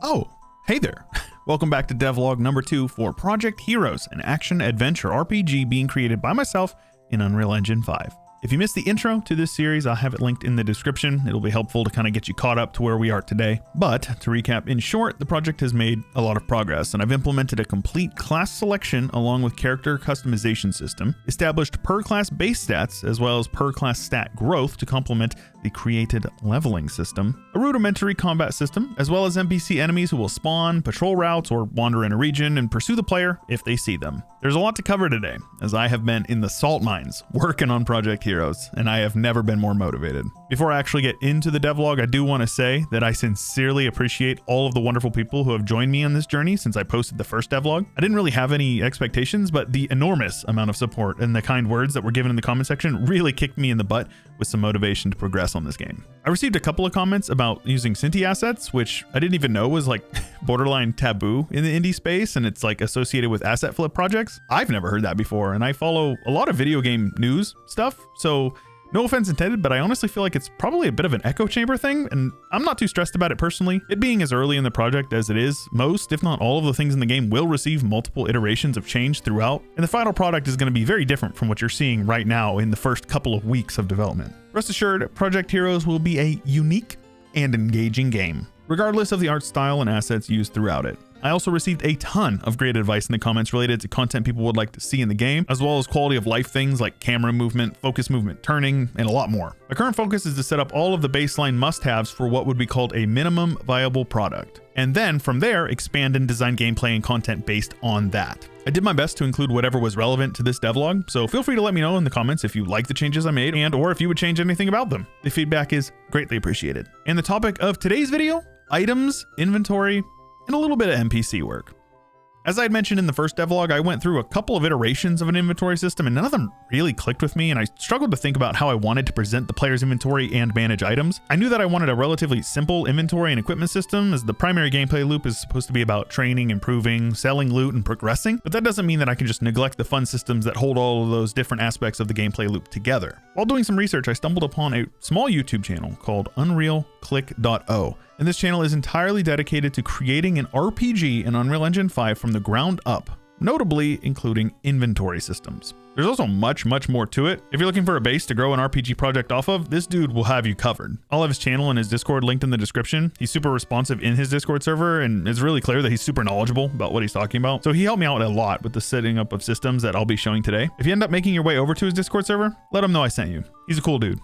Oh, hey there. Welcome back to devlog number 2 for Project Heroes, an action-adventure RPG being created by myself in Unreal Engine 5. If you missed the intro to this series, I'll have it linked in the description. It'll be helpful to kind of get you caught up to where we are today. But to recap in short, the project has made a lot of progress, and I've implemented a complete class selection along with character customization system, established per class base stats as well as per class stat growth to complement the created leveling system, a rudimentary combat system, as well as NPC enemies who will spawn, patrol routes, or wander in a region and pursue the player if they see them. There's a lot to cover today, as I have been in the salt mines working on Project Heroes, and I have never been more motivated. Before I actually get into the devlog, I do want to say that I sincerely appreciate all of the wonderful people who have joined me on this journey since I posted the first devlog. I didn't really have any expectations, but the enormous amount of support and the kind words that were given in the comment section really kicked me in the butt with some motivation to progress on this game. I received a couple of comments about using Cinti assets, which I didn't even know was like borderline taboo in the indie space, and it's like associated with asset flip projects. I've never heard that before, and I follow a lot of video game news stuff, so no offense intended, but I honestly feel like it's probably a bit of an echo chamber thing, and I'm not too stressed about it personally. It being as early in the project as it is, most, if not all of the things in the game will receive multiple iterations of change throughout, and the final product is going to be very different from what you're seeing right now in the first couple of weeks of development. Rest assured, Project Heroes will be a unique and engaging game, regardless of the art style and assets used throughout it. I also received a ton of great advice in the comments related to content people would like to see in the game, as well as quality of life things like camera movement, focus movement turning, and a lot more. My current focus is to set up all of the baseline must-haves for what would be called a minimum viable product, and then from there expand and design gameplay and content based on that. I did my best to include whatever was relevant to this devlog, so feel free to let me know in the comments if you like the changes I made and or if you would change anything about them. The feedback is greatly appreciated. And the topic of today's video, items, inventory, and a little bit of NPC work. As I had mentioned in the first devlog, I went through a couple of iterations of an inventory system and none of them really clicked with me, and I struggled to think about how I wanted to present the player's inventory and manage items. I knew that I wanted a relatively simple inventory and equipment system, as the primary gameplay loop is supposed to be about training, improving, selling loot, and progressing, but that doesn't mean that I can just neglect the fun systems that hold all of those different aspects of the gameplay loop together. While doing some research, I stumbled upon a small YouTube channel called UnrealClick.o. And this channel is entirely dedicated to creating an RPG in Unreal Engine 5 from the ground up, notably including inventory systems. There's also much more to it. If you're looking for a base to grow an RPG project off of, this dude will have you covered. I'll have his channel and his Discord linked in the description. He's super responsive in his Discord server, and it's really clear that he's super knowledgeable about what he's talking about. So he helped me out a lot with the setting up of systems that I'll be showing today. If you end up making your way over to his Discord server, let him know I sent you. He's a cool dude.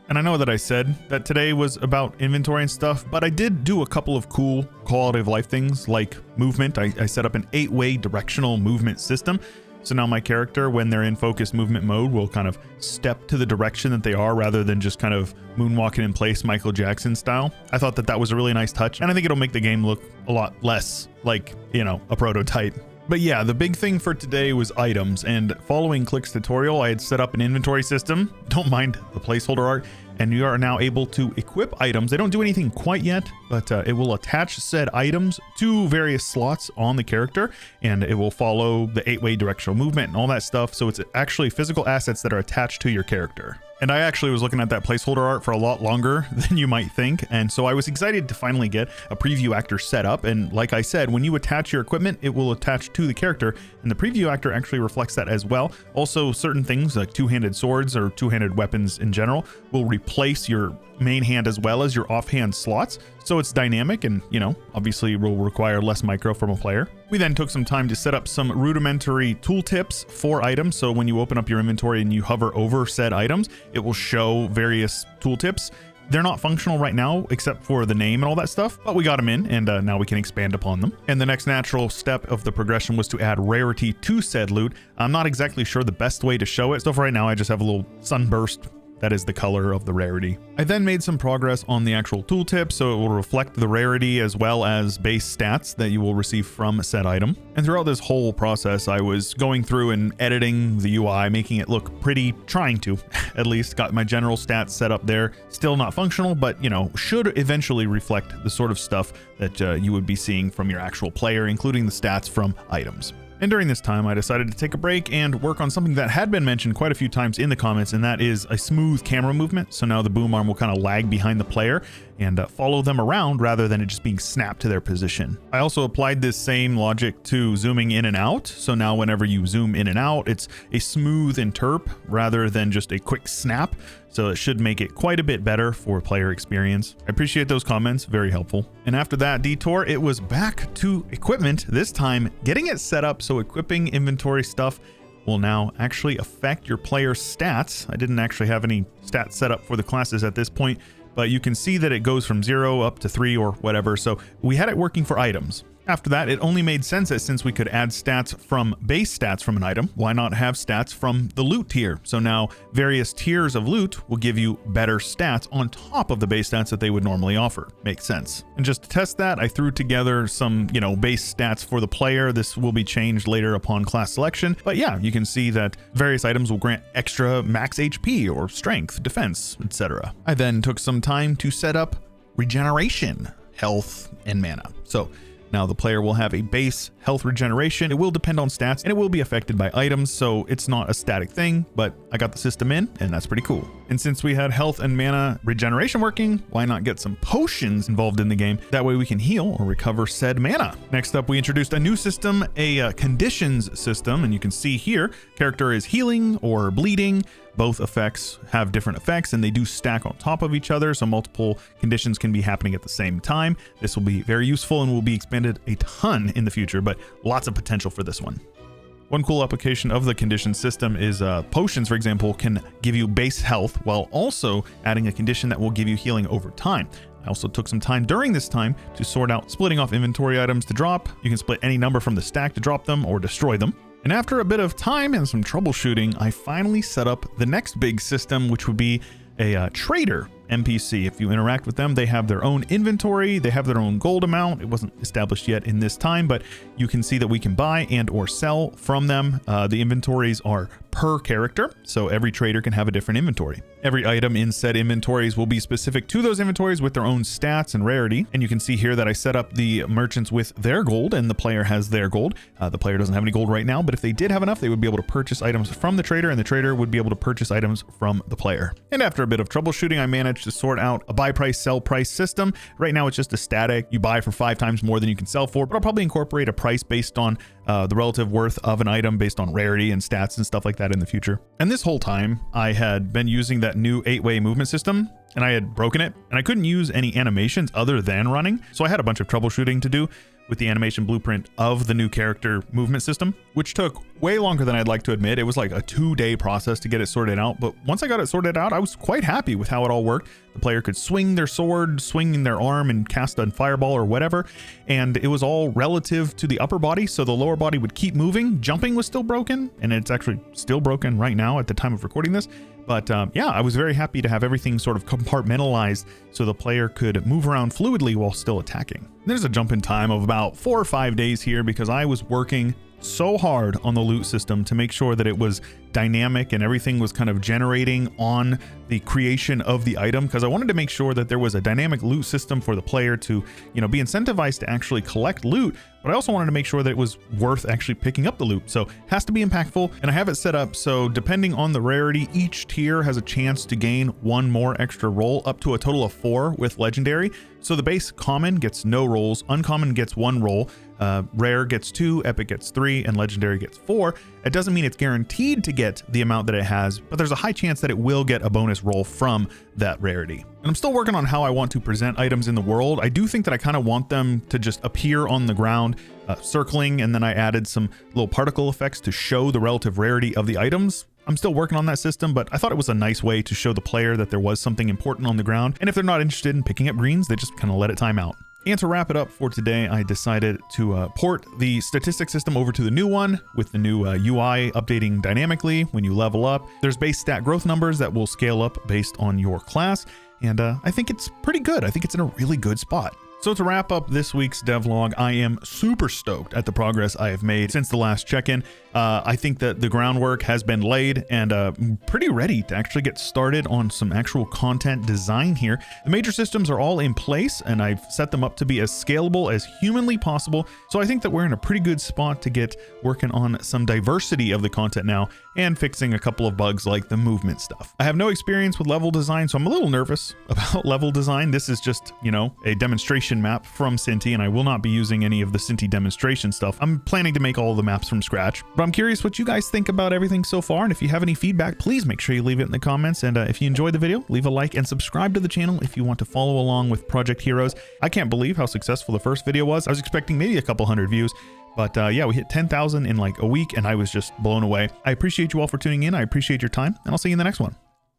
And I know that I said that today was about inventory and stuff, but I did do a couple of cool quality of life things like movement. I set up an 8-way directional movement system. So now my character, when they're in focused movement mode, will kind of step to the direction that they are rather than just kind of moonwalking in place Michael Jackson style. I thought that that was a really nice touch, and I think it'll make the game look a lot less like, you know, a prototype. But yeah, the big thing for today was items, and following Click's tutorial, I had set up an inventory system. Don't mind the placeholder art, and you are now able to equip items. They don't do anything quite yet, but it will attach said items to various slots on the character, and it will follow the 8-way directional movement and all that stuff. So it's actually physical assets that are attached to your character. And I actually was looking at that placeholder art for a lot longer than you might think, and so I was excited to finally get a preview actor set up. And like I said, when you attach your equipment, it will attach to the character, and the preview actor actually reflects that as well. Also, certain things like two-handed swords or two-handed weapons in general will replace your main hand as well as your offhand slots, so it's dynamic and, you know, obviously will require less micro from a player. We then took some time to set up some rudimentary tooltips for items, so when you open up your inventory and you hover over said items, it will show various tooltips. They're not functional right now except for the name and all that stuff, but we got them in, and now we can expand upon them. And the next natural step of the progression was to add rarity to said loot. I'm not exactly sure the best way to show it, so for right now I just have a little sunburst. That is the color of the rarity. I then made some progress on the actual tooltip, so it will reflect the rarity as well as base stats that you will receive from said item. And throughout this whole process, I was going through and editing the UI, making it look pretty, trying to, at least. Got my general stats set up there. Still not functional, but, you know, should eventually reflect the sort of stuff that you would be seeing from your actual player, including the stats from items. And during this time, I decided to take a break and work on something that had been mentioned quite a few times in the comments, and that is a smooth camera movement. So now the boom arm will kind of lag behind the player, and follow them around rather than it just being snapped to their position. I also applied this same logic to zooming in and out. So now whenever you zoom in and out, it's a smooth interp rather than just a quick snap. So it should make it quite a bit better for player experience. I appreciate those comments, very helpful. And after that detour, it was back to equipment, this time getting it set up so equipping inventory stuff will now actually affect your player's stats. I didn't actually have any stats set up for the classes at this point, but you can see that it goes from 0 up to 3 or whatever. So we had it working for items. After that, it only made sense that since we could add stats from base stats from an item, why not have stats from the loot tier? So now various tiers of loot will give you better stats on top of the base stats that they would normally offer. Makes sense. And just to test that, I threw together some, base stats for the player. This will be changed later upon class selection. But yeah, you can see that various items will grant extra max HP or strength, defense, etc. I then took some time to set up regeneration, health, and mana. So now the player will have a base health regeneration. It will depend on stats and it will be affected by items, so it's not a static thing, but I got the system in and that's pretty cool. And since we had health and mana regeneration working, why not get some potions involved in the game? That way we can heal or recover said mana. Next up, we introduced a new system, a conditions system, and you can see here, character is healing or bleeding. Both effects have different effects and they do stack on top of each other, so multiple conditions can be happening at the same time. This will be very useful and will be expanded a ton in the future, but lots of potential for this one. One cool application of the condition system is potions, for example, can give you base health while also adding a condition that will give you healing over time. I also took some time during this time to sort out splitting off inventory items to drop. You can split any number from the stack to drop them or destroy them. And after a bit of time and some troubleshooting, I finally set up the next big system, which would be a trader NPC. If you interact with them, they have their own inventory, they have their own gold amount. It wasn't established yet in this time, but you can see that we can buy and or sell from them. The inventories are per character, so every trader can have a different inventory. Every item in said inventories will be specific to those inventories with their own stats and rarity. And you can see here that I set up the merchants with their gold and the player has their gold. The player doesn't have any gold right now, but if they did have enough, they would be able to purchase items from the trader and the trader would be able to purchase items from the player. And after a bit of troubleshooting, I managed to sort out a buy price, sell price system. Right now, it's just a static. You buy for 5 times more than you can sell for, but I'll probably incorporate a price based on the relative worth of an item based on rarity and stats and stuff like that in the future. And this whole time I had been using that new 8-way movement system and I had broken it and I couldn't use any animations other than running. So I had a bunch of troubleshooting to do with the animation blueprint of the new character movement system, which took way longer than I'd like to admit. It was like a 2-day process to get it sorted out. But once I got it sorted out, I was quite happy with how it all worked. The player could swing their sword, swing their arm and cast a fireball or whatever. And it was all relative to the upper body. So the lower body would keep moving. Jumping was still broken, and it's actually still broken right now at the time of recording this. But yeah, I was very happy to have everything sort of compartmentalized so the player could move around fluidly while still attacking. There's a jump in time of about 4 or 5 days here because I was working so hard on the loot system to make sure that it was dynamic and everything was kind of generating on the creation of the item, because I wanted to make sure that there was a dynamic loot system for the player to, be incentivized to actually collect loot, but I also wanted to make sure that it was worth actually picking up the loot. So it has to be impactful, and I have it set up so depending on the rarity, each tier has a chance to gain 1 more extra roll, up to a total of 4 with legendary. So the base common gets no rolls, uncommon gets 1 roll, rare gets 2, epic gets 3, and legendary gets 4. It doesn't mean it's guaranteed to get the amount that it has, but there's a high chance that it will get a bonus roll from that rarity. And I'm still working on how I want to present items in the world. I do think that I kind of want them to just appear on the ground, circling, and then I added some little particle effects to show the relative rarity of the items. I'm still working on that system, but I thought it was a nice way to show the player that there was something important on the ground. And if they're not interested in picking up greens, they just kind of let it time out. And to wrap it up for today, I decided to port the statistics system over to the new one with the new UI updating dynamically when you level up. There's base stat growth numbers that will scale up based on your class. And I think it's pretty good. I think it's in a really good spot. So to wrap up this week's devlog, I am super stoked at the progress I have made since the last check-in. I think that the groundwork has been laid and pretty ready to actually get started on some actual content design here. The major systems are all in place and I've set them up to be as scalable as humanly possible. So I think that we're in a pretty good spot to get working on some diversity of the content now and fixing a couple of bugs like the movement stuff. I have no experience with level design, so I'm a little nervous about level design. This is just, you know, a demonstration map from Cinti, and I will not be using any of the Cinti demonstration stuff. I'm planning to make all of the maps from scratch, but I'm curious what you guys think about everything so far, and if you have any feedback, please make sure you leave it in the comments, and if you enjoyed the video, leave a like and subscribe to the channel if you want to follow along with Project Heroes. I can't believe how successful the first video was. I was expecting maybe a couple hundred views, but yeah, we hit 10,000 in like a week, and I was just blown away. I appreciate you all for tuning in. I appreciate your time, and I'll see you in the next one.